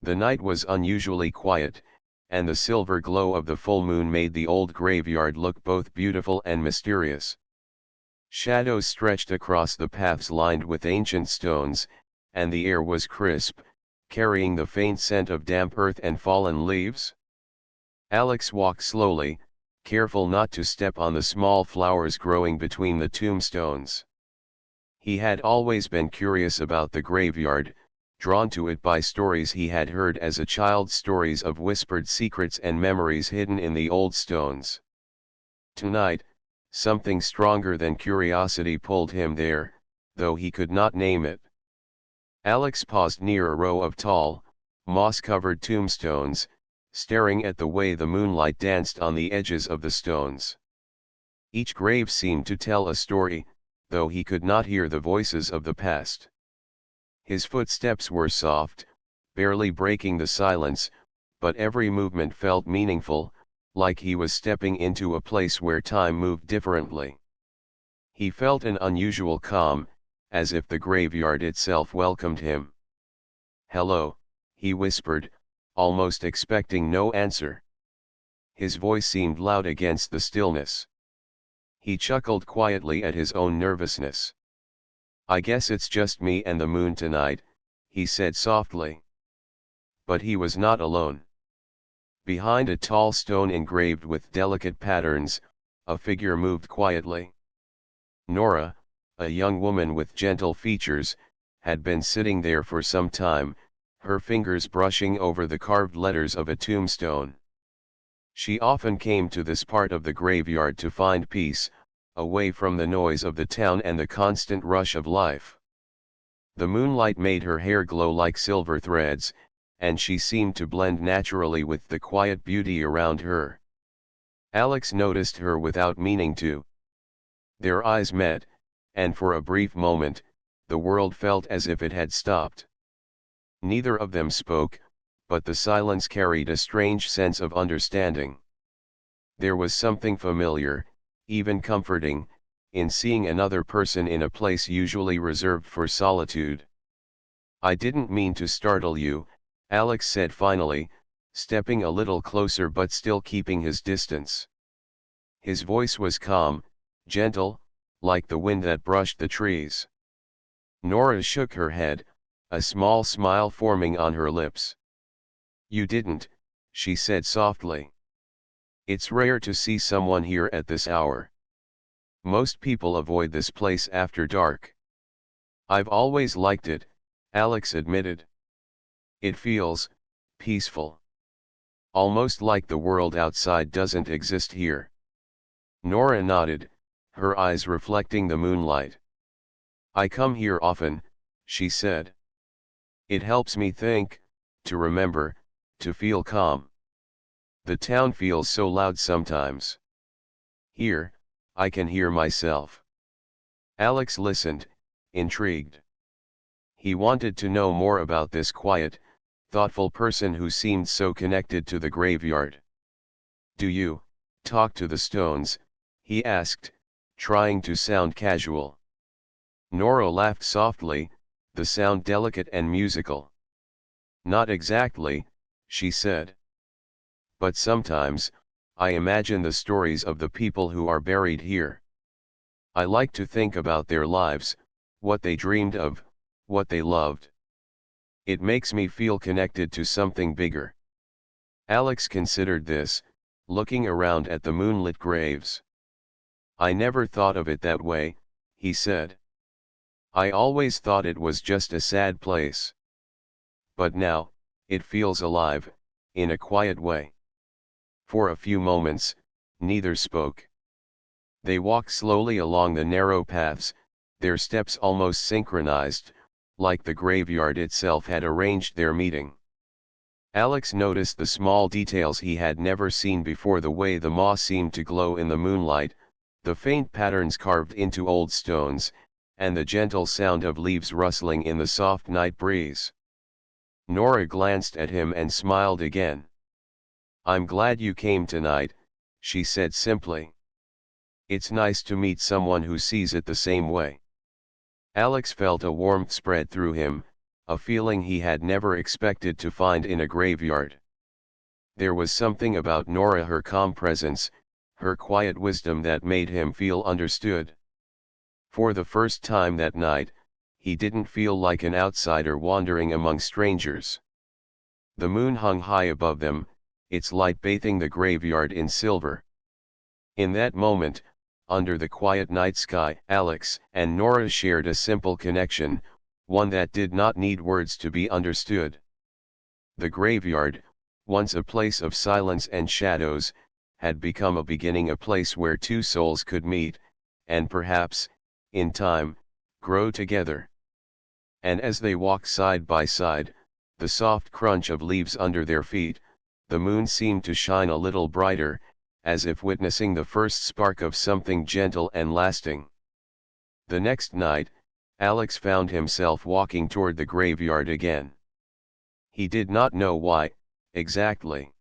The night was unusually quiet, and the silver glow of the full moon made the old graveyard look both beautiful and mysterious. Shadows stretched across the paths lined with ancient stones, and the air was crisp, carrying the faint scent of damp earth and fallen leaves. Alex walked slowly, careful not to step on the small flowers growing between the tombstones. He had always been curious about the graveyard, drawn to it by stories he had heard as a child, stories of whispered secrets and memories hidden in the old stones. Tonight, something stronger than curiosity pulled him there, though he could not name it. Alex paused near a row of tall, moss-covered tombstones, staring at the way the moonlight danced on the edges of the stones. Each grave seemed to tell a story, though he could not hear the voices of the past. His footsteps were soft, barely breaking the silence, but every movement felt meaningful, like he was stepping into a place where time moved differently. He felt an unusual calm, as if the graveyard itself welcomed him. "Hello," he whispered, almost expecting no answer. His voice seemed loud against the stillness. He chuckled quietly at his own nervousness. "I guess it's just me and the moon tonight," he said softly. But he was not alone. Behind a tall stone engraved with delicate patterns, a figure moved quietly. Nora, a young woman with gentle features, had been sitting there for some time, her fingers brushing over the carved letters of a tombstone. She often came to this part of the graveyard to find peace, away from the noise of the town and the constant rush of life. The moonlight made her hair glow like silver threads, and she seemed to blend naturally with the quiet beauty around her. Alex noticed her without meaning to. Their eyes met, and for a brief moment, the world felt as if it had stopped. Neither of them spoke, but the silence carried a strange sense of understanding. There was something familiar, even comforting, in seeing another person in a place usually reserved for solitude. "I didn't mean to startle you," Alex said finally, stepping a little closer but still keeping his distance. His voice was calm, gentle, like the wind that brushed the trees. Nora shook her head, a small smile forming on her lips. "You didn't," she said softly. "It's rare to see someone here at this hour. Most people avoid this place after dark." "I've always liked it," Alex admitted. "It feels peaceful. Almost like the world outside doesn't exist here." Nora nodded, her eyes reflecting the moonlight. "I come here often," she said. "It helps me think, to remember, to feel calm. The town feels so loud sometimes. Here, I can hear myself." Alex listened, intrigued. He wanted to know more about this quiet, thoughtful person who seemed so connected to the graveyard. "Do you talk to the stones?" he asked, trying to sound casual. Nora laughed softly, the sound delicate and musical. "Not exactly," she said. "But sometimes, I imagine the stories of the people who are buried here. I like to think about their lives, what they dreamed of, what they loved. It makes me feel connected to something bigger." Alex considered this, looking around at the moonlit graves. "I never thought of it that way," he said. "I always thought it was just a sad place. But now, it feels alive, in a quiet way." For a few moments, neither spoke. They walked slowly along the narrow paths, their steps almost synchronized, like the graveyard itself had arranged their meeting. Alex noticed the small details he had never seen before, the way the moss seemed to glow in the moonlight, the faint patterns carved into old stones, and the gentle sound of leaves rustling in the soft night breeze. Nora glanced at him and smiled again. "I'm glad you came tonight," she said simply. "It's nice to meet someone who sees it the same way." Alex felt a warmth spread through him, a feeling he had never expected to find in a graveyard. There was something about Nora, her calm presence, her quiet wisdom, that made him feel understood. For the first time that night, he didn't feel like an outsider wandering among strangers. The moon hung high above them, its light bathing the graveyard in silver. In that moment, under the quiet night sky, Alex and Nora shared a simple connection, one that did not need words to be understood. The graveyard, once a place of silence and shadows, had become a beginning, a place where two souls could meet, and perhaps, in time, grow together. And as they walked side by side, the soft crunch of leaves under their feet, the moon seemed to shine a little brighter, as if witnessing the first spark of something gentle and lasting. The next night, Alex found himself walking toward the graveyard again. He did not know why, exactly.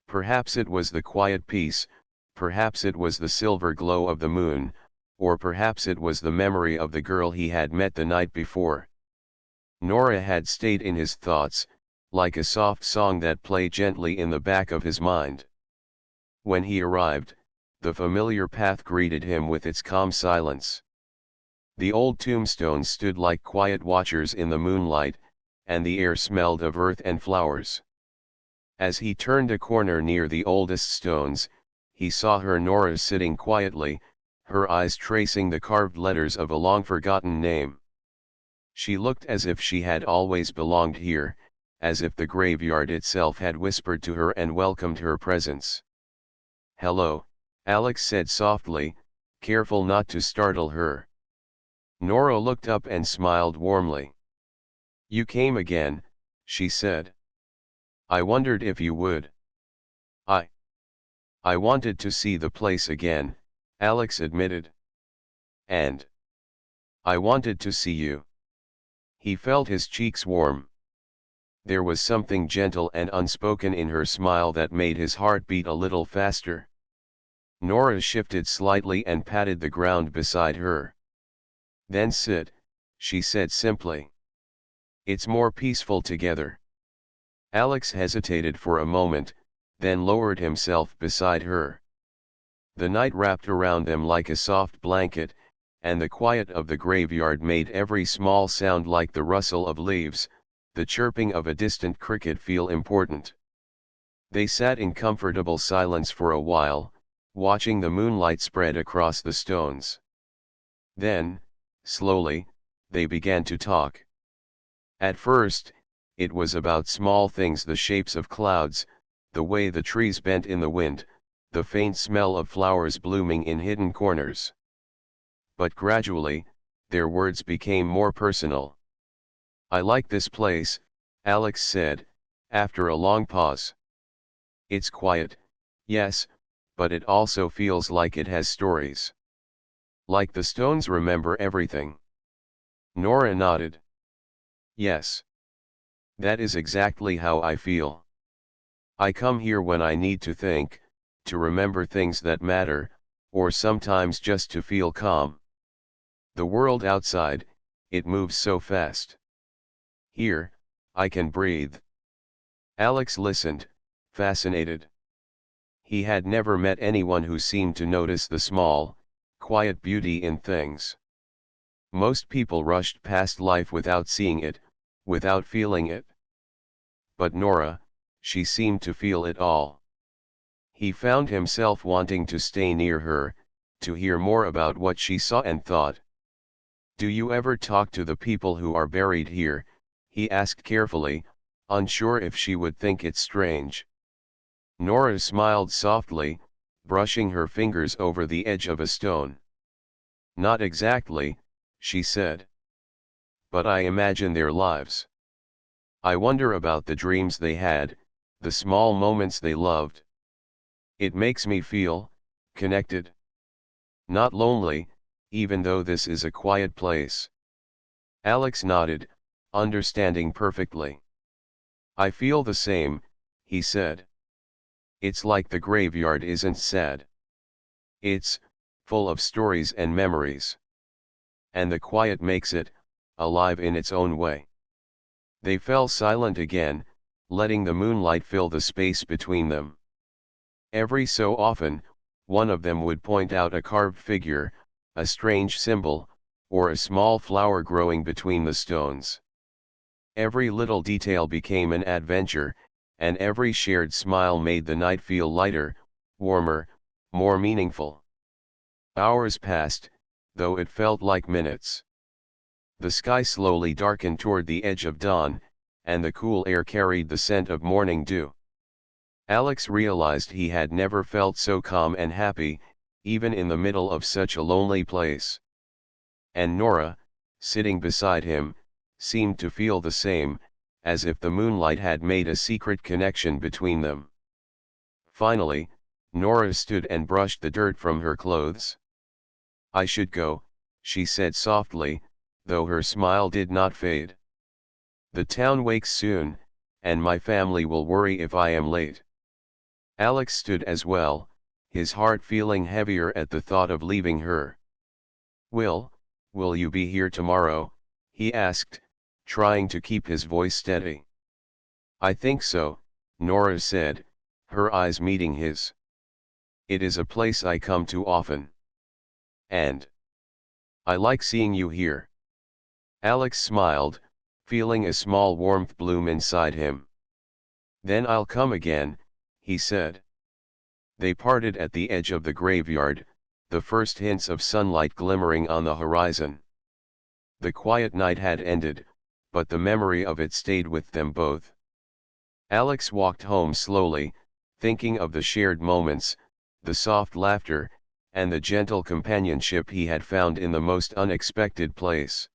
Perhaps it was the quiet peace, perhaps it was the silver glow of the moon, or perhaps it was the memory of the girl he had met the night before. Nora had stayed in his thoughts, like a soft song that played gently in the back of his mind. When he arrived, the familiar path greeted him with its calm silence. The old tombstones stood like quiet watchers in the moonlight, and the air smelled of earth and flowers. As he turned a corner near the oldest stones, he saw her, Nora, sitting quietly, her eyes tracing the carved letters of a long-forgotten name. She looked as if she had always belonged here, as if the graveyard itself had whispered to her and welcomed her presence. "Hello," Alex said softly, careful not to startle her. Nora looked up and smiled warmly. "You came again," she said. "I wondered if you would." I wanted to see the place again," Alex admitted. "And I wanted to see you." He felt his cheeks warm. There was something gentle and unspoken in her smile that made his heart beat a little faster. Nora shifted slightly and patted the ground beside her. "Then sit," she said simply. "It's more peaceful together." Alex hesitated for a moment, then lowered himself beside her. The night wrapped around them like a soft blanket, and the quiet of the graveyard made every small sound, like the rustle of leaves, the chirping of a distant cricket, feel important. They sat in comfortable silence for a while, watching the moonlight spread across the stones. Then, slowly, they began to talk. At first, it was about small things: the shapes of clouds, the way the trees bent in the wind, the faint smell of flowers blooming in hidden corners. But gradually, their words became more personal. "I like this place," Alex said, after a long pause. "It's quiet, yes, but it also feels like it has stories. Like the stones remember everything." Nora nodded. "Yes. That is exactly how I feel. I come here when I need to think, to remember things that matter, or sometimes just to feel calm. The world outside, it moves so fast. Here, I can breathe." Alex listened, fascinated. He had never met anyone who seemed to notice the small, quiet beauty in things. Most people rushed past life without seeing it, without feeling it. But Nora, she seemed to feel it all. He found himself wanting to stay near her, to hear more about what she saw and thought. "Do you ever talk to the people who are buried here?" he asked carefully, unsure if she would think it strange. Nora smiled softly, brushing her fingers over the edge of a stone. "Not exactly," she said. "But I imagine their lives. I wonder about the dreams they had, the small moments they loved. It makes me feel connected. Not lonely, even though this is a quiet place." Alex nodded, understanding perfectly. "I feel the same," he said. "It's like the graveyard isn't sad. It's full of stories and memories. And the quiet makes it alive in its own way." They fell silent again, letting the moonlight fill the space between them. Every so often, one of them would point out a carved figure, a strange symbol, or a small flower growing between the stones. Every little detail became an adventure, and every shared smile made the night feel lighter, warmer, more meaningful. Hours passed, though it felt like minutes. The sky slowly darkened toward the edge of dawn, and the cool air carried the scent of morning dew. Alex realized he had never felt so calm and happy, even in the middle of such a lonely place. And Nora, sitting beside him, seemed to feel the same, as if the moonlight had made a secret connection between them. Finally, Nora stood and brushed the dirt from her clothes. "I should go," she said softly, though her smile did not fade. "The town wakes soon, and my family will worry if I am late." Alex stood as well, his heart feeling heavier at the thought of leaving her. Will you be here tomorrow?" he asked, trying to keep his voice steady. "I think so," Nora said, her eyes meeting his. "It is a place I come to often. And I like seeing you here." Alex smiled, feeling a small warmth bloom inside him. "Then I'll come again," he said. They parted at the edge of the graveyard, the first hints of sunlight glimmering on the horizon. The quiet night had ended, but the memory of it stayed with them both. Alex walked home slowly, thinking of the shared moments, the soft laughter, and the gentle companionship he had found in the most unexpected place.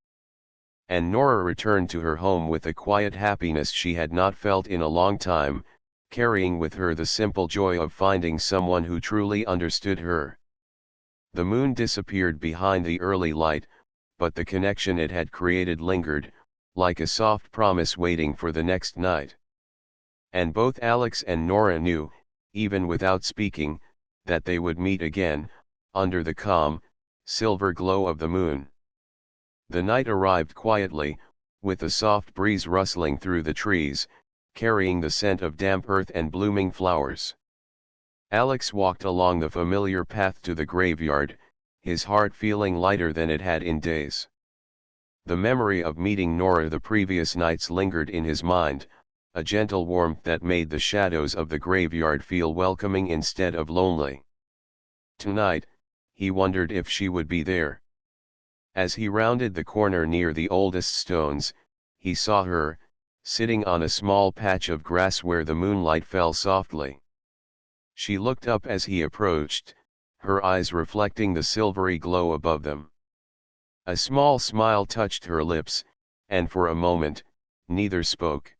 And Nora returned to her home with a quiet happiness she had not felt in a long time, carrying with her the simple joy of finding someone who truly understood her. The moon disappeared behind the early light, but the connection it had created lingered, like a soft promise waiting for the next night. And both Alex and Nora knew, even without speaking, that they would meet again, under the calm, silver glow of the moon. The night arrived quietly, with a soft breeze rustling through the trees, carrying the scent of damp earth and blooming flowers. Alex walked along the familiar path to the graveyard, his heart feeling lighter than it had in days. The memory of meeting Nora the previous nights lingered in his mind, a gentle warmth that made the shadows of the graveyard feel welcoming instead of lonely. Tonight, he wondered if she would be there. As he rounded the corner near the oldest stones, he saw her, sitting on a small patch of grass where the moonlight fell softly. She looked up as he approached, her eyes reflecting the silvery glow above them. A small smile touched her lips, and for a moment, neither spoke.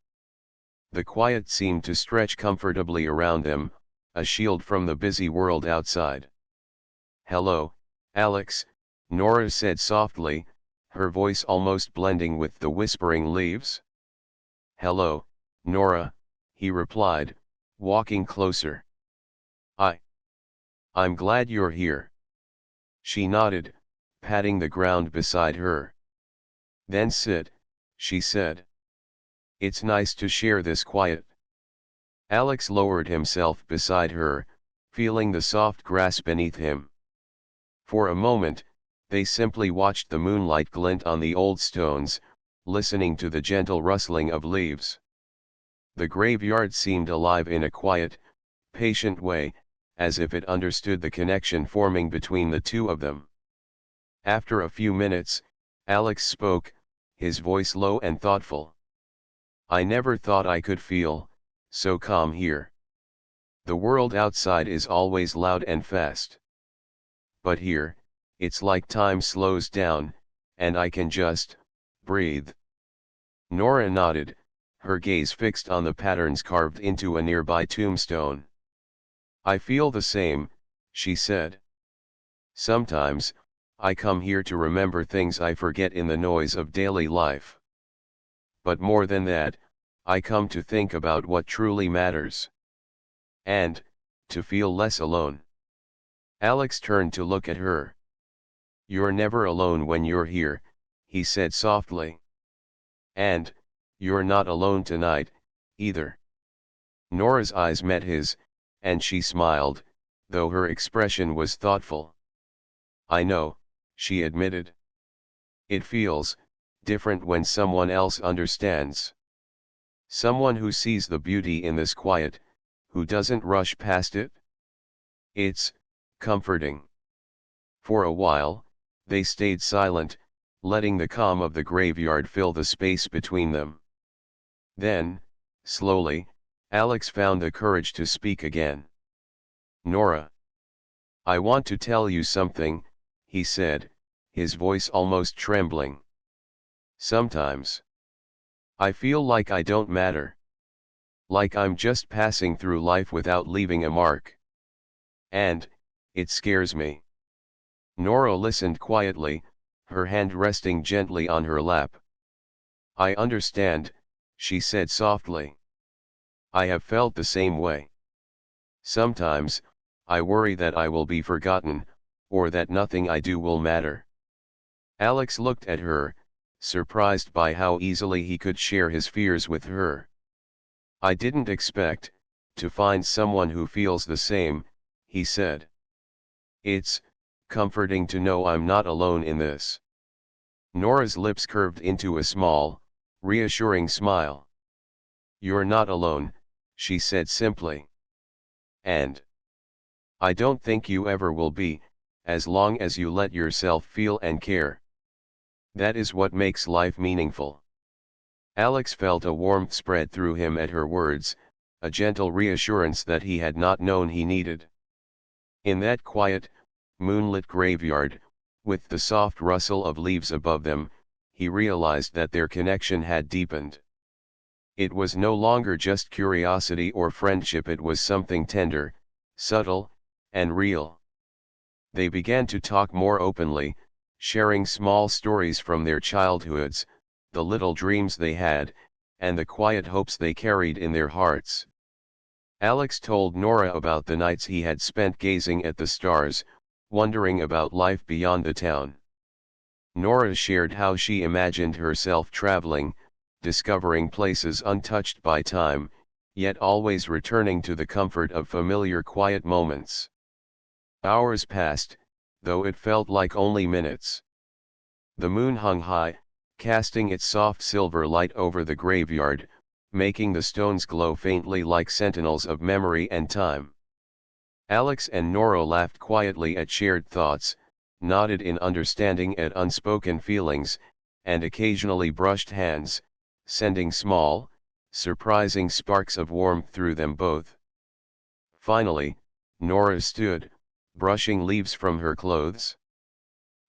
The quiet seemed to stretch comfortably around them, a shield from the busy world outside. "Hello, Alex," Nora said softly, her voice almost blending with the whispering leaves. "Hello, Nora," he replied, walking closer. I'm glad you're here." She nodded, patting the ground beside her. "Then sit," she said. "It's nice to share this quiet." Alex lowered himself beside her, feeling the soft grass beneath him. For a moment, they simply watched the moonlight glint on the old stones, listening to the gentle rustling of leaves. The graveyard seemed alive in a quiet, patient way, as if it understood the connection forming between the two of them. After a few minutes, Alex spoke, his voice low and thoughtful. "I never thought I could feel so calm here. The world outside is always loud and fast. But here, it's like time slows down, and I can just breathe." Nora nodded, her gaze fixed on the patterns carved into a nearby tombstone. "I feel the same," she said. "Sometimes, I come here to remember things I forget in the noise of daily life. But more than that, I come to think about what truly matters. And, to feel less alone." Alex turned to look at her. "You're never alone when you're here," he said softly. "And, You're not alone tonight, either. Nora's eyes met his, and she smiled, though her expression was thoughtful. I know, she admitted. It feels different when someone else understands. Someone who sees the beauty in this quiet, who doesn't rush past it. It's comforting. For a while, they stayed silent, letting the calm of the graveyard fill the space between them. Then, slowly, Alex found the courage to speak again. Nora. I want to tell you something, he said, his voice almost trembling. Sometimes I feel like I don't matter. Like I'm just passing through life without leaving a mark. And it scares me. Nora listened quietly, her hand resting gently on her lap. I understand, she said softly. I have felt the same way. Sometimes, I worry that I will be forgotten, or that nothing I do will matter. Alex looked at her, surprised by how easily he could share his fears with her. I didn't expect to find someone who feels the same, he said. It's comforting to know I'm not alone in this. Nora's lips curved into a small, reassuring smile. You're not alone, she said simply. And I don't think you ever will be, as long as you let yourself feel and care. That is what makes life meaningful. Alex felt a warmth spread through him at her words, a gentle reassurance that he had not known he needed. In that quiet, moonlit graveyard, with the soft rustle of leaves above them, he realized that their connection had deepened. It was no longer just curiosity or friendship, it was something tender, subtle, and real. They began to talk more openly, sharing small stories from their childhoods, the little dreams they had, and the quiet hopes they carried in their hearts. Alex told Nora about the nights he had spent gazing at the stars, wondering about life beyond the town. Nora shared how she imagined herself traveling, discovering places untouched by time, yet always returning to the comfort of familiar quiet moments. Hours passed, though it felt like only minutes. The moon hung high, casting its soft silver light over the graveyard, making the stones glow faintly like sentinels of memory and time. Alex and Nora laughed quietly at shared thoughts, nodded in understanding at unspoken feelings, and occasionally brushed hands, sending small, surprising sparks of warmth through them both. Finally, Nora stood, brushing leaves from her clothes.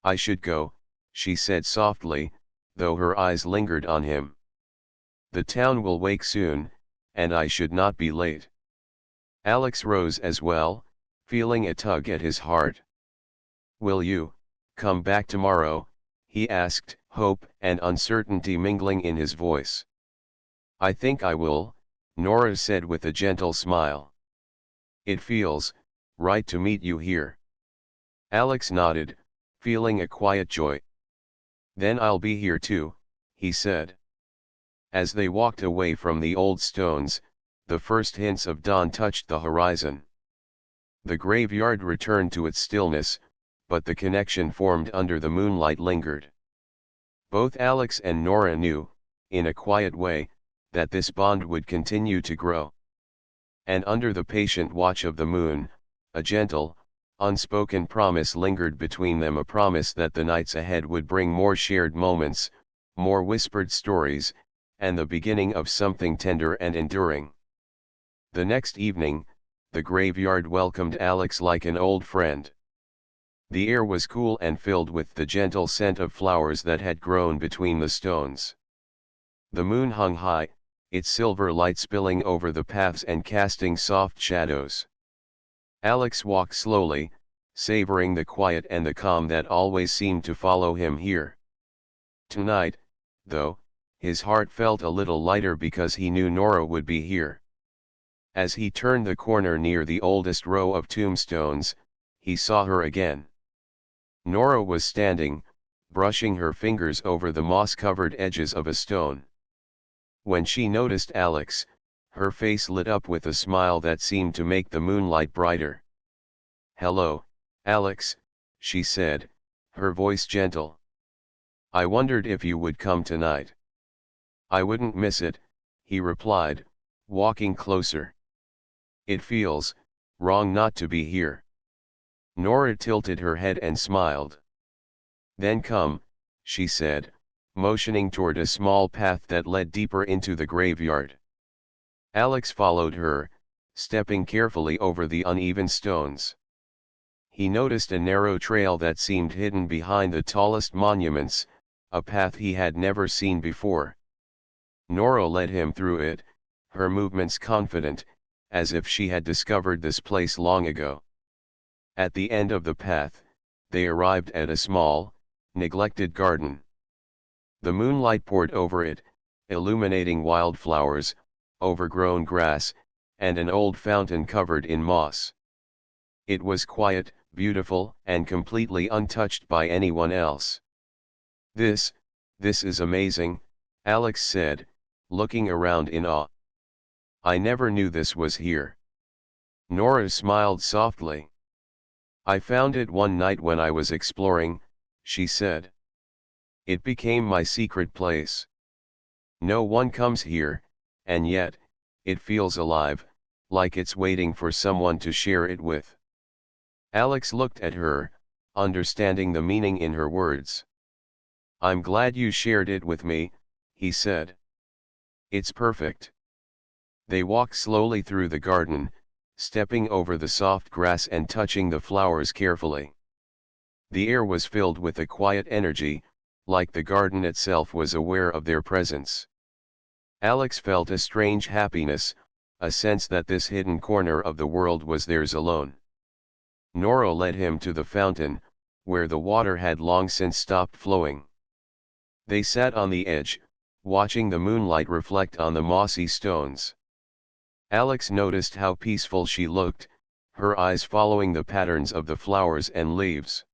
I should go, she said softly, though her eyes lingered on him. The town will wake soon, and I should not be late. Alex rose as well, feeling a tug at his heart. Will you come back tomorrow? He asked, hope and uncertainty mingling in his voice. I think I will, Nora said with a gentle smile. It feels right to meet you here. Alex nodded, feeling a quiet joy. Then I'll be here too, he said. As they walked away from the old stones, the first hints of dawn touched the horizon. The graveyard returned to its stillness, but the connection formed under the moonlight lingered. Both Alex and Nora knew, in a quiet way, that this bond would continue to grow. And under the patient watch of the moon, a gentle, unspoken promise lingered between them, a promise that the nights ahead would bring more shared moments, more whispered stories, and the beginning of something tender and enduring. The next evening, the graveyard welcomed Alex like an old friend. The air was cool and filled with the gentle scent of flowers that had grown between the stones. The moon hung high, its silver light spilling over the paths and casting soft shadows. Alex walked slowly, savoring the quiet and the calm that always seemed to follow him here. Tonight, though, his heart felt a little lighter because he knew Nora would be here. As he turned the corner near the oldest row of tombstones, he saw her again. Nora was standing, brushing her fingers over the moss-covered edges of a stone. When she noticed Alex, her face lit up with a smile that seemed to make the moonlight brighter. "Hello, Alex," she said, her voice gentle. "I wondered if you would come tonight." "I wouldn't miss it," he replied, walking closer. "It feels wrong not to be here." Nora tilted her head and smiled. "Then come," she said, motioning toward a small path that led deeper into the graveyard. Alex followed her, stepping carefully over the uneven stones. He noticed a narrow trail that seemed hidden behind the tallest monuments, a path he had never seen before. Nora led him through it, her movements confident, as if she had discovered this place long ago. At the end of the path, they arrived at a small, neglected garden. The moonlight poured over it, illuminating wildflowers, overgrown grass, and an old fountain covered in moss. It was quiet, beautiful, and completely untouched by anyone else. This is amazing," Alex said, looking around in awe. "I never knew this was here." Nora smiled softly. "I found it one night when I was exploring," she said. "It became my secret place. No one comes here, and yet, it feels alive, like it's waiting for someone to share it with." Alex looked at her, understanding the meaning in her words. "I'm glad you shared it with me," he said. "It's perfect." They walked slowly through the garden, stepping over the soft grass and touching the flowers carefully. The air was filled with a quiet energy, like the garden itself was aware of their presence. Alex felt a strange happiness, a sense that this hidden corner of the world was theirs alone. Nora led him to the fountain, where the water had long since stopped flowing. They sat on the edge, watching the moonlight reflect on the mossy stones. Alex noticed how peaceful she looked, her eyes following the patterns of the flowers and leaves.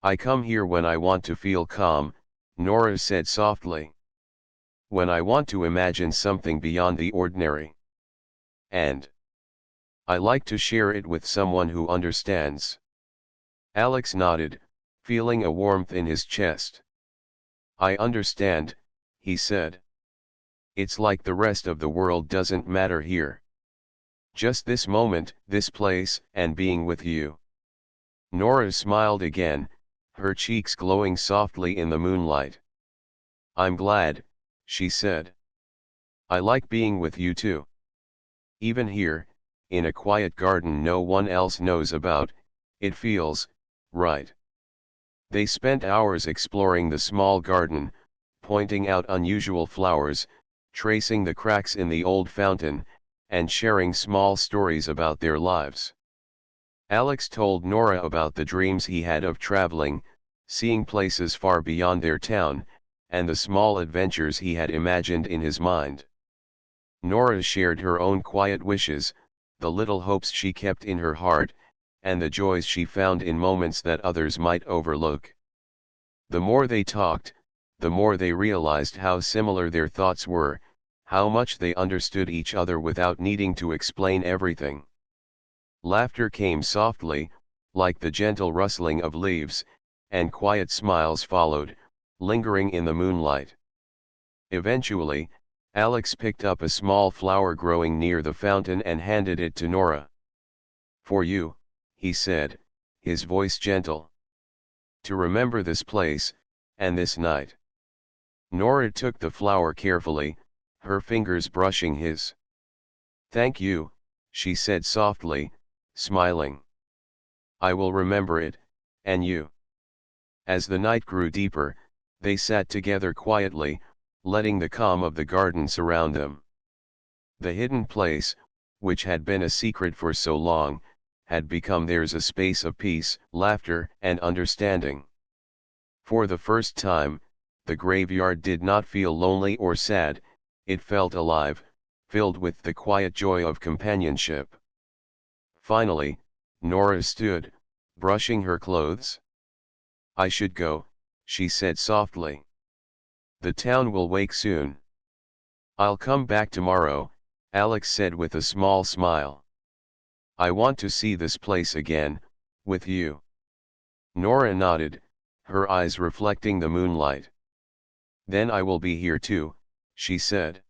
"I come here when I want to feel calm," Nora said softly. "When I want to imagine something beyond the ordinary. And I like to share it with someone who understands." Alex nodded, feeling a warmth in his chest. "I understand," he said. "It's like the rest of the world doesn't matter here. Just this moment, this place, and being with you." Nora smiled again, her cheeks glowing softly in the moonlight. "I'm glad," she said. "I like being with you too. Even here, in a quiet garden no one else knows about, it feels right." They spent hours exploring the small garden, pointing out unusual flowers, tracing the cracks in the old fountain, and sharing small stories about their lives. Alex told Nora about the dreams he had of traveling, seeing places far beyond their town, and the small adventures he had imagined in his mind. Nora shared her own quiet wishes, the little hopes she kept in her heart, and the joys she found in moments that others might overlook. The more they talked, the more they realized how similar their thoughts were, how much they understood each other without needing to explain everything. Laughter came softly, like the gentle rustling of leaves, and quiet smiles followed, lingering in the moonlight. Eventually, Alex picked up a small flower growing near the fountain and handed it to Nora. "For you," he said, his voice gentle. "To remember this place, and this night." Nora took the flower carefully, her fingers brushing his. "Thank you," she said softly, smiling. "I will remember it, and you." As the night grew deeper, they sat together quietly, letting the calm of the garden surround them. The hidden place, which had been a secret for so long, had become theirs, a space of peace, laughter, and understanding. For the first time, the graveyard did not feel lonely or sad, it felt alive, filled with the quiet joy of companionship. Finally, Nora stood, brushing her clothes. "I should go," she said softly. "The town will wake soon." I'll come back tomorrow, Alex said with a small smile. I want to see this place again, with you. Nora nodded, her eyes reflecting the moonlight. Then I will be here too, she said.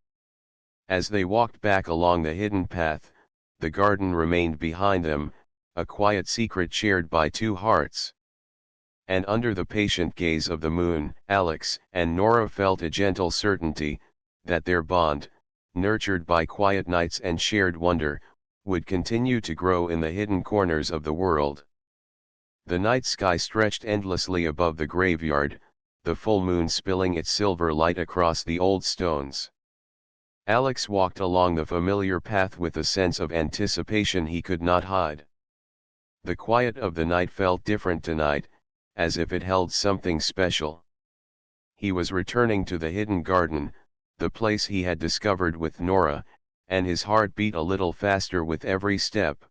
As they walked back along the hidden path, the garden remained behind them, a quiet secret shared by two hearts. And under the patient gaze of the moon, Alex and Nora felt a gentle certainty that their bond, nurtured by quiet nights and shared wonder, would continue to grow in the hidden corners of the world. The night sky stretched endlessly above the graveyard, the full moon spilling its silver light across the old stones. Alex walked along the familiar path with a sense of anticipation he could not hide. The quiet of the night felt different tonight, as if it held something special. He was returning to the hidden garden, the place he had discovered with Nora, and his heart beat a little faster with every step.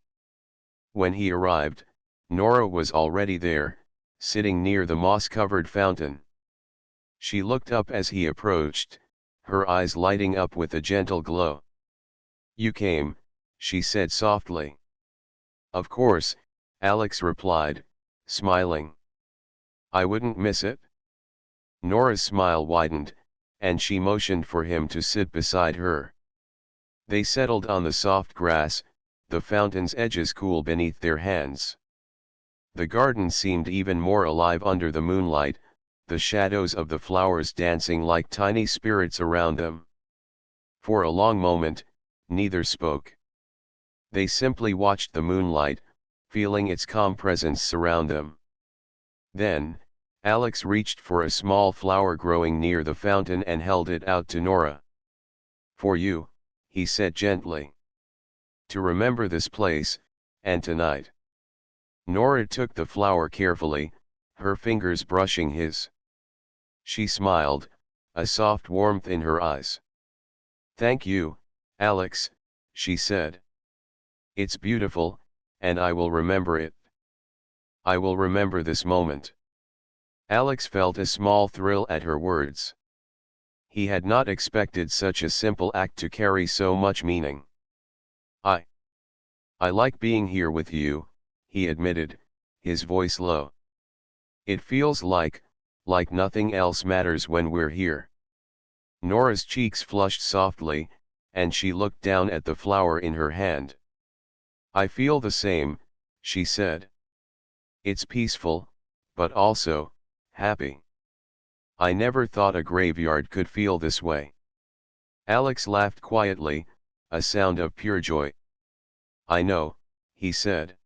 When he arrived, Nora was already there, sitting near the moss-covered fountain. She looked up as he approached, her eyes lighting up with a gentle glow. "You came," she said softly. "Of course," Alex replied, smiling. "I wouldn't miss it." Nora's smile widened, and she motioned for him to sit beside her. They settled on the soft grass, the fountain's edges cool beneath their hands. The garden seemed even more alive under the moonlight, the shadows of the flowers dancing like tiny spirits around them. For a long moment, neither spoke. They simply watched the moonlight, feeling its calm presence surround them. Then, Alex reached for a small flower growing near the fountain and held it out to Nora. "For you," he said gently. "To remember this place, and tonight." Nora took the flower carefully, her fingers brushing his. She smiled, a soft warmth in her eyes. "Thank you, Alex," she said. "It's beautiful, and I will remember it. I will remember this moment." Alex felt a small thrill at her words. He had not expected such a simple act to carry so much meaning. I like being here with you," he admitted, his voice low. "It feels like nothing else matters when we're here." Nora's cheeks flushed softly, and she looked down at the flower in her hand. "I feel the same," she said. "It's peaceful, but also happy. I never thought a graveyard could feel this way." Alex laughed quietly, a sound of pure joy. "I know," he said.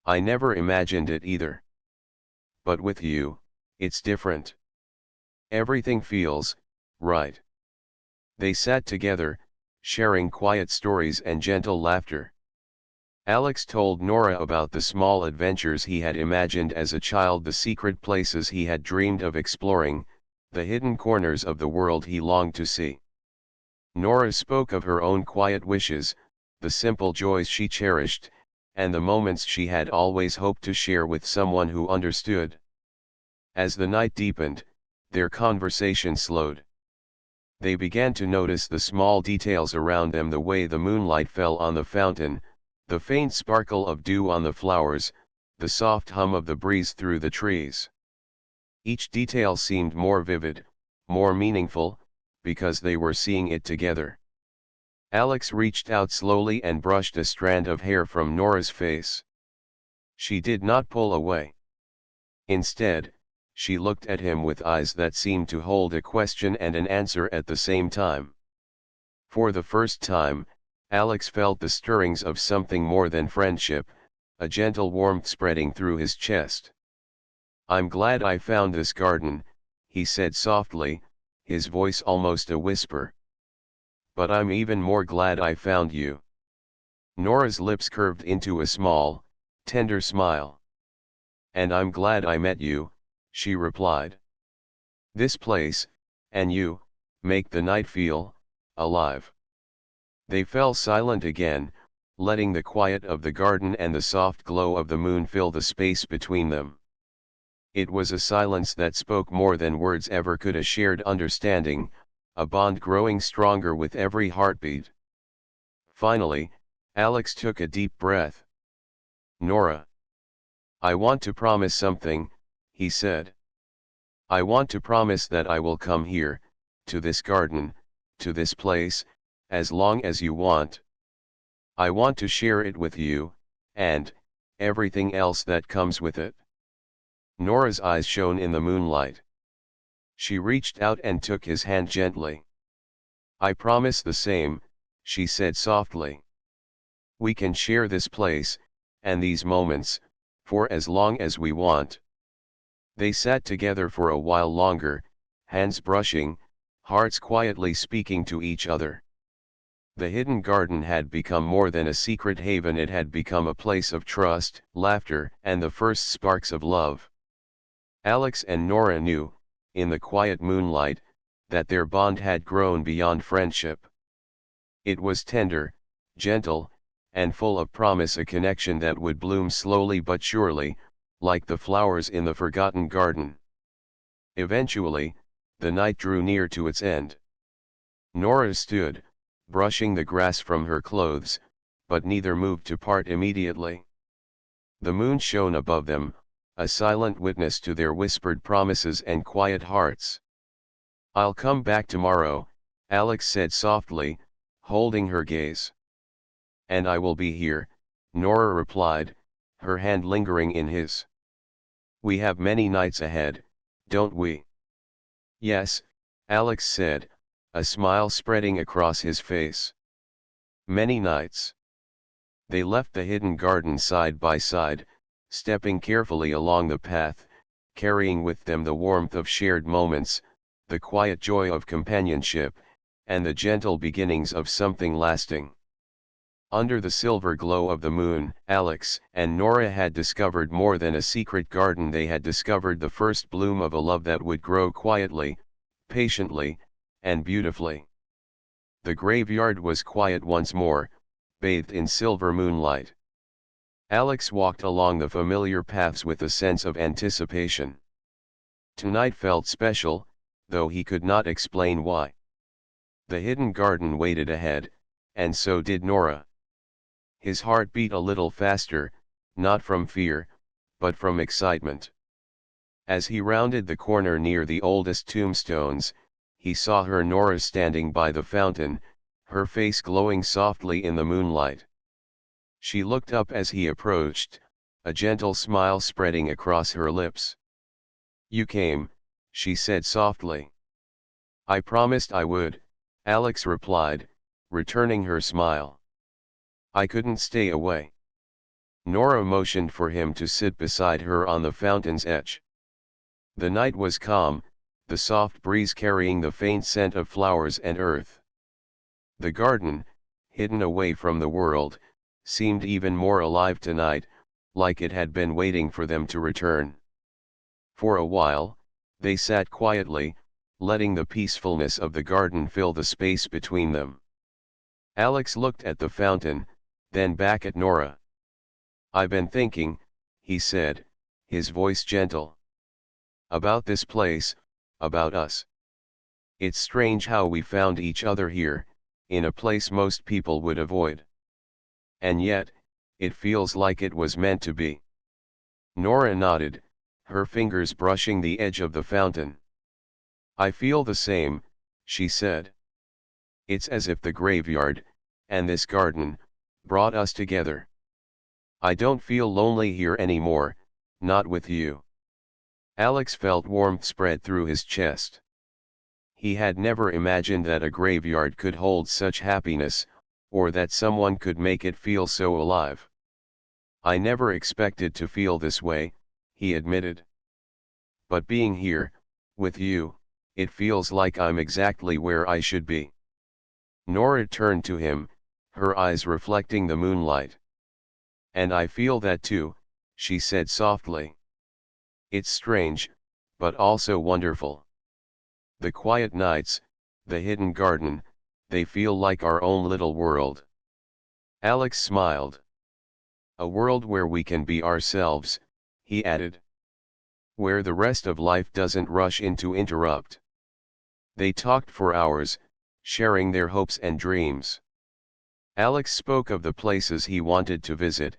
"I never imagined it either. But with you, it's different. Everything feels right." They sat together, sharing quiet stories and gentle laughter. Alex told Nora about the small adventures he had imagined as a child, the secret places he had dreamed of exploring, the hidden corners of the world he longed to see. Nora spoke of her own quiet wishes, the simple joys she cherished, and the moments she had always hoped to share with someone who understood. As the night deepened, their conversation slowed. They began to notice the small details around them, the way the moonlight fell on the fountain, the faint sparkle of dew on the flowers, the soft hum of the breeze through the trees. Each detail seemed more vivid, more meaningful, because they were seeing it together. Alex reached out slowly and brushed a strand of hair from Nora's face. She did not pull away. Instead, she looked at him with eyes that seemed to hold a question and an answer at the same time. For the first time, Alex felt the stirrings of something more than friendship, a gentle warmth spreading through his chest. "I'm glad I found this garden," he said softly, his voice almost a whisper. "But I'm even more glad I found you." Nora's lips curved into a small, tender smile. "And I'm glad I met you," she replied. "This place, and you, make the night feel alive." They fell silent again, letting the quiet of the garden and the soft glow of the moon fill the space between them. It was a silence that spoke more than words ever could, a shared understanding, a bond growing stronger with every heartbeat. Finally, Alex took a deep breath. "Nora. I want to promise something," he said. "I want to promise that I will come here, to this garden, to this place, as long as you want. I want to share it with you, and everything else that comes with it." Nora's eyes shone in the moonlight. She reached out and took his hand gently. "I promise the same," she said softly. "We can share this place, and these moments, for as long as we want." They sat together for a while longer, hands brushing, hearts quietly speaking to each other. The hidden garden had become more than a secret haven, it had become a place of trust, laughter, and the first sparks of love. Alex and Nora knew, in the quiet moonlight, that their bond had grown beyond friendship. It was tender, gentle, and full of promise, a connection that would bloom slowly but surely, like the flowers in the forgotten garden. Eventually, the night drew near to its end. Nora stood, brushing the grass from her clothes, but neither moved to part immediately. The moon shone above them, a silent witness to their whispered promises and quiet hearts. "I'll come back tomorrow," Alex said softly, holding her gaze. "And I will be here," Nora replied, her hand lingering in his. "We have many nights ahead, don't we?" "Yes," Alex said, a smile spreading across his face. "Many nights." They left the hidden garden side by side, stepping carefully along the path, carrying with them the warmth of shared moments, the quiet joy of companionship, and the gentle beginnings of something lasting. Under the silver glow of the moon, Alex and Nora had discovered more than a secret garden. They had discovered the first bloom of a love that would grow quietly, patiently, and beautifully. The graveyard was quiet once more, bathed in silver moonlight. Alex walked along the familiar paths with a sense of anticipation. Tonight felt special, though he could not explain why. The hidden garden waited ahead, and so did Nora. His heart beat a little faster, not from fear, but from excitement. As he rounded the corner near the oldest tombstones, he saw her, Nora, standing by the fountain, her face glowing softly in the moonlight. She looked up as he approached, a gentle smile spreading across her lips. "You came," she said softly. "I promised I would," Alex replied, returning her smile. "I couldn't stay away." Nora motioned for him to sit beside her on the fountain's edge. The night was calm, the soft breeze carrying the faint scent of flowers and earth. The garden, hidden away from the world, seemed even more alive tonight, like it had been waiting for them to return. For a while, they sat quietly, letting the peacefulness of the garden fill the space between them. Alex looked at the fountain, then back at Nora. "I've been thinking," he said, his voice gentle. "About this place, about us. It's strange how we found each other here, in a place most people would avoid. And yet, it feels like it was meant to be." Nora nodded, her fingers brushing the edge of the fountain. "I feel the same," she said. "It's as if the graveyard, and this garden, brought us together. I don't feel lonely here anymore, not with you." Alex felt warmth spread through his chest. He had never imagined that a graveyard could hold such happiness, or that someone could make it feel so alive. "I never expected to feel this way," he admitted. "But being here, with you, it feels like I'm exactly where I should be." Nora turned to him, her eyes reflecting the moonlight. "And I feel that too," she said softly. "It's strange, but also wonderful. The quiet nights, the hidden garden, they feel like our own little world." Alex smiled. "A world where we can be ourselves," he added. "Where the rest of life doesn't rush in to interrupt." They talked for hours, sharing their hopes and dreams. Alex spoke of the places he wanted to visit,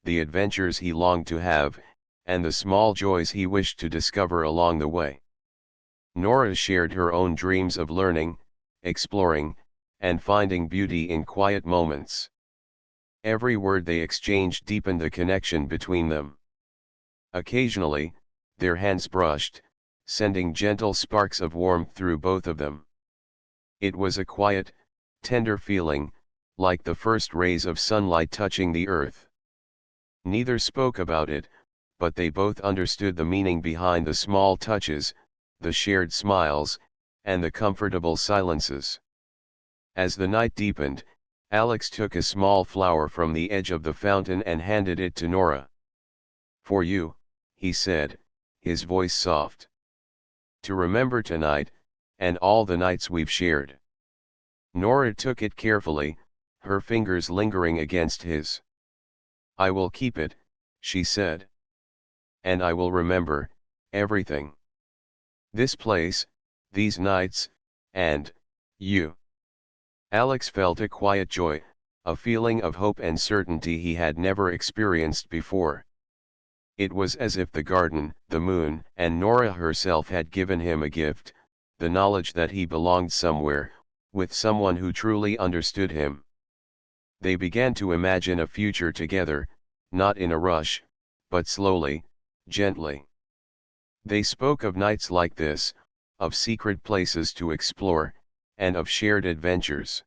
the adventures he longed to have, and the small joys he wished to discover along the way. Nora shared her own dreams of learning, exploring, and finding beauty in quiet moments. Every word they exchanged deepened the connection between them. Occasionally, their hands brushed, sending gentle sparks of warmth through both of them. It was a quiet, tender feeling, like the first rays of sunlight touching the earth. Neither spoke about it, but they both understood the meaning behind the small touches, the shared smiles, and the comfortable silences. As the night deepened, Alex took a small flower from the edge of the fountain and handed it to Nora. "For you," he said, his voice soft. "To remember tonight, and all the nights we've shared." Nora took it carefully, her fingers lingering against his. "I will keep it," she said. "And I will remember everything. This place, these nights, and you." Alex felt a quiet joy, a feeling of hope and certainty he had never experienced before. It was as if the garden, the moon, and Nora herself had given him a gift, the knowledge that he belonged somewhere, with someone who truly understood him. They began to imagine a future together, not in a rush, but slowly, gently. They spoke of nights like this, of secret places to explore, and of shared adventures.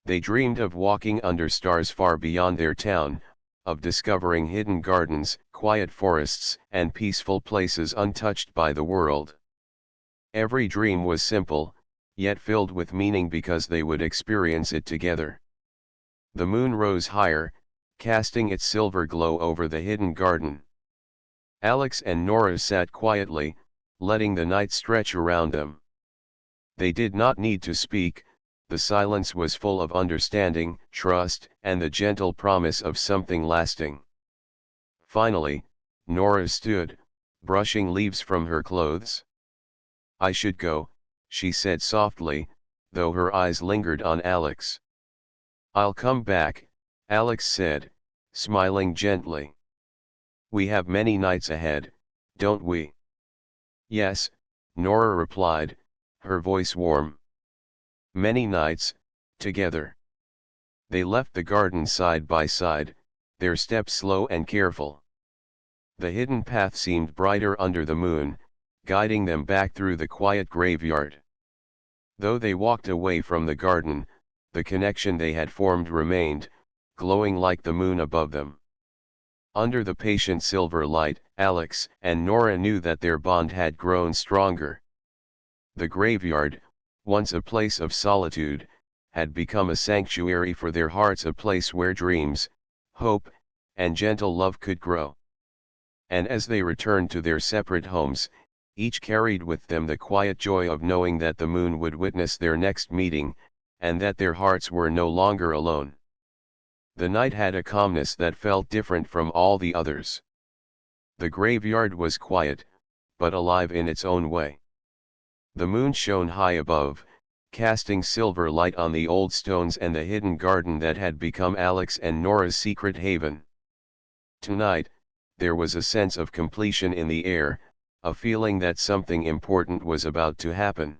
They dreamed of walking under stars far beyond their town, of discovering hidden gardens, quiet forests, and peaceful places untouched by the world. Every dream was simple, yet filled with meaning because they would experience it together. The moon rose higher, casting its silver glow over the hidden garden. Alex and Nora sat quietly, letting the night stretch around them. They did not need to speak, the silence was full of understanding, trust, and the gentle promise of something lasting. Finally, Nora stood, brushing leaves from her clothes. "I should go," she said softly, though her eyes lingered on Alex. "I'll come back," Alex said, smiling gently. "We have many nights ahead, don't we?" "Yes," Nora replied, her voice warm. "Many nights, together." They left the garden side by side, their steps slow and careful. The hidden path seemed brighter under the moon, guiding them back through the quiet graveyard. Though they walked away from the garden, the connection they had formed remained, glowing like the moon above them. Under the patient silver light, Alex and Nora knew that their bond had grown stronger. The graveyard, once a place of solitude, had become a sanctuary for their hearts, a place where dreams, hope, and gentle love could grow. And as they returned to their separate homes, each carried with them the quiet joy of knowing that the moon would witness their next meeting, and that their hearts were no longer alone. The night had a calmness that felt different from all the others. The graveyard was quiet, but alive in its own way. The moon shone high above, casting silver light on the old stones and the hidden garden that had become Alex and Nora's secret haven. Tonight, there was a sense of completion in the air, a feeling that something important was about to happen.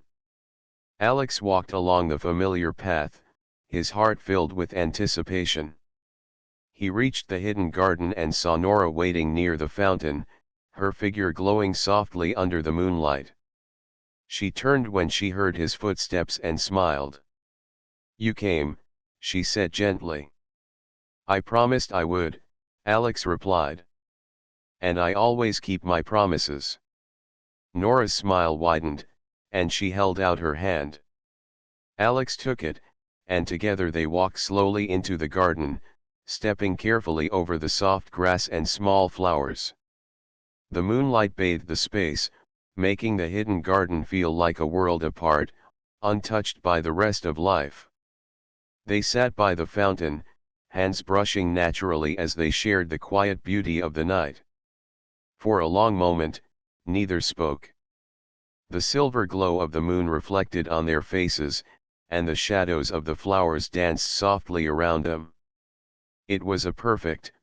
Alex walked along the familiar path, his heart filled with anticipation. He reached the hidden garden and saw Nora waiting near the fountain, her figure glowing softly under the moonlight. She turned when she heard his footsteps and smiled. "You came," she said gently. "I promised I would," Alex replied. "And I always keep my promises." Nora's smile widened, and she held out her hand. Alex took it, and together they walked slowly into the garden, stepping carefully over the soft grass and small flowers. The moonlight bathed the space, making the hidden garden feel like a world apart, untouched by the rest of life. They sat by the fountain, hands brushing naturally as they shared the quiet beauty of the night. For a long moment, neither spoke. The silver glow of the moon reflected on their faces, and the shadows of the flowers danced softly around them. It was a perfect,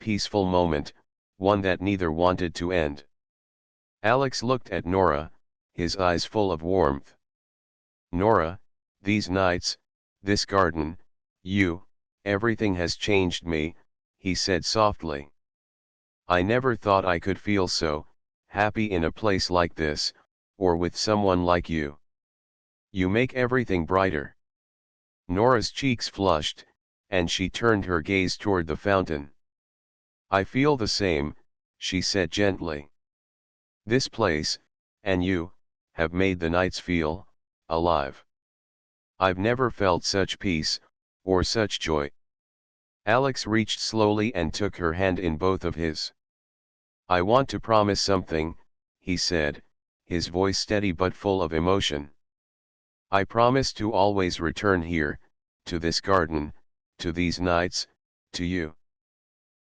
peaceful moment, one that neither wanted to end. Alex looked at Nora, his eyes full of warmth. "Nora, these nights, this garden, everything has changed me," he said softly. "I never thought I could feel so happy in a place like this, or with someone like you. You make everything brighter." Nora's cheeks flushed, and she turned her gaze toward the fountain. "I feel the same," she said gently. "This place, and you, have made the nights feel alive. I've never felt such peace, or such joy." Alex reached slowly and took her hand in both of his. "I want to promise something," he said, his voice steady but full of emotion. "I promise to always return here, to this garden, to these nights, to you.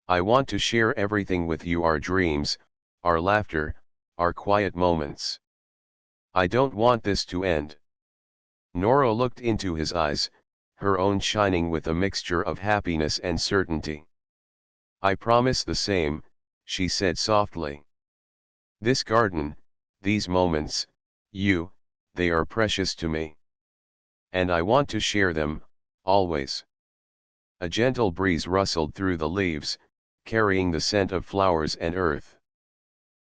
I want to share everything with you, our dreams, our laughter, our quiet moments. I don't want this to end." Nora looked into his eyes, her own shining with a mixture of happiness and certainty. "I promise the same," she said softly. "This garden, these moments, they are precious to me. And I want to share them, always." A gentle breeze rustled through the leaves, carrying the scent of flowers and earth.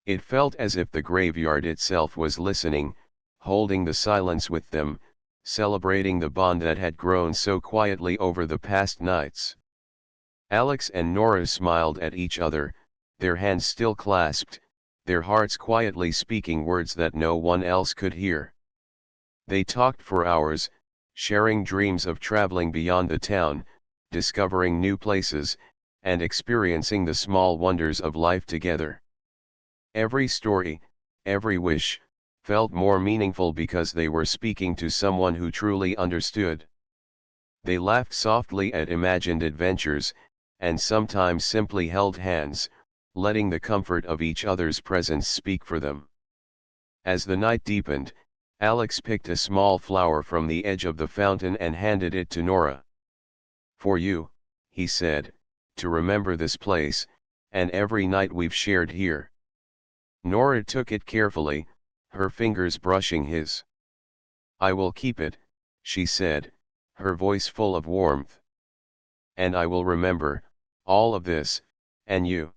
It felt as if the graveyard itself was listening, holding the silence with them, celebrating the bond that had grown so quietly over the past nights. Alex and Nora smiled at each other, their hands still clasped, their hearts quietly speaking words that no one else could hear. They talked for hours, sharing dreams of traveling beyond the town, discovering new places, and experiencing the small wonders of life together. Every story, every wish, felt more meaningful because they were speaking to someone who truly understood. They laughed softly at imagined adventures, and sometimes simply held hands, letting the comfort of each other's presence speak for them. As the night deepened, Alex picked a small flower from the edge of the fountain and handed it to Nora. "For you," he said, "to remember this place, and every night we've shared here." Nora took it carefully, her fingers brushing his. "I will keep it," she said, her voice full of warmth. "And I will remember all of this, and you."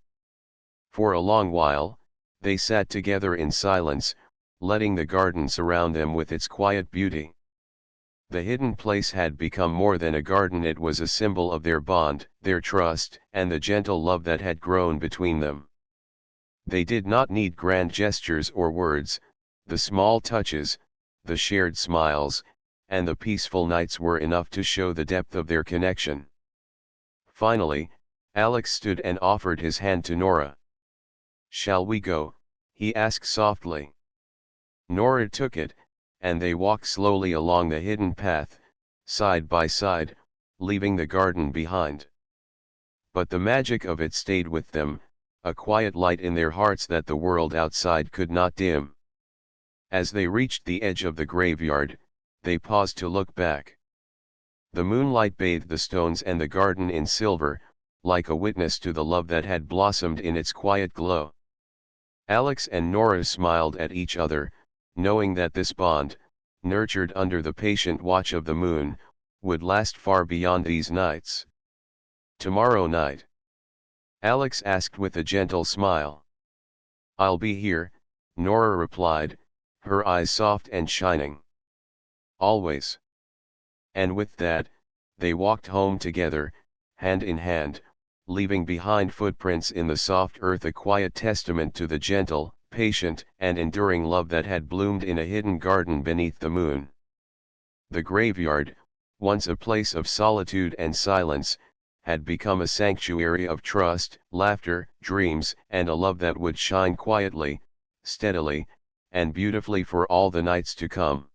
For a long while, they sat together in silence, letting the garden surround them with its quiet beauty. The hidden place had become more than a garden, it was a symbol of their bond, their trust, and the gentle love that had grown between them. They did not need grand gestures or words, the small touches, the shared smiles, and the peaceful nights were enough to show the depth of their connection. Finally, Alex stood and offered his hand to Nora. "Shall we go?" he asked softly. Nora took it, and they walked slowly along the hidden path, side by side, leaving the garden behind. But the magic of it stayed with them, a quiet light in their hearts that the world outside could not dim. As they reached the edge of the graveyard, they paused to look back. The moonlight bathed the stones and the garden in silver, like a witness to the love that had blossomed in its quiet glow. Alex and Nora smiled at each other, knowing that this bond, nurtured under the patient watch of the moon, would last far beyond these nights. "Tomorrow night?" Alex asked with a gentle smile. "I'll be here," Nora replied, her eyes soft and shining. "Always." And with that, they walked home together, hand in hand, leaving behind footprints in the soft earth, a quiet testament to the gentle, patient, and enduring love that had bloomed in a hidden garden beneath the moon. The graveyard, once a place of solitude and silence, had become a sanctuary of trust, laughter, dreams, and a love that would shine quietly, steadily, and beautifully for all the nights to come.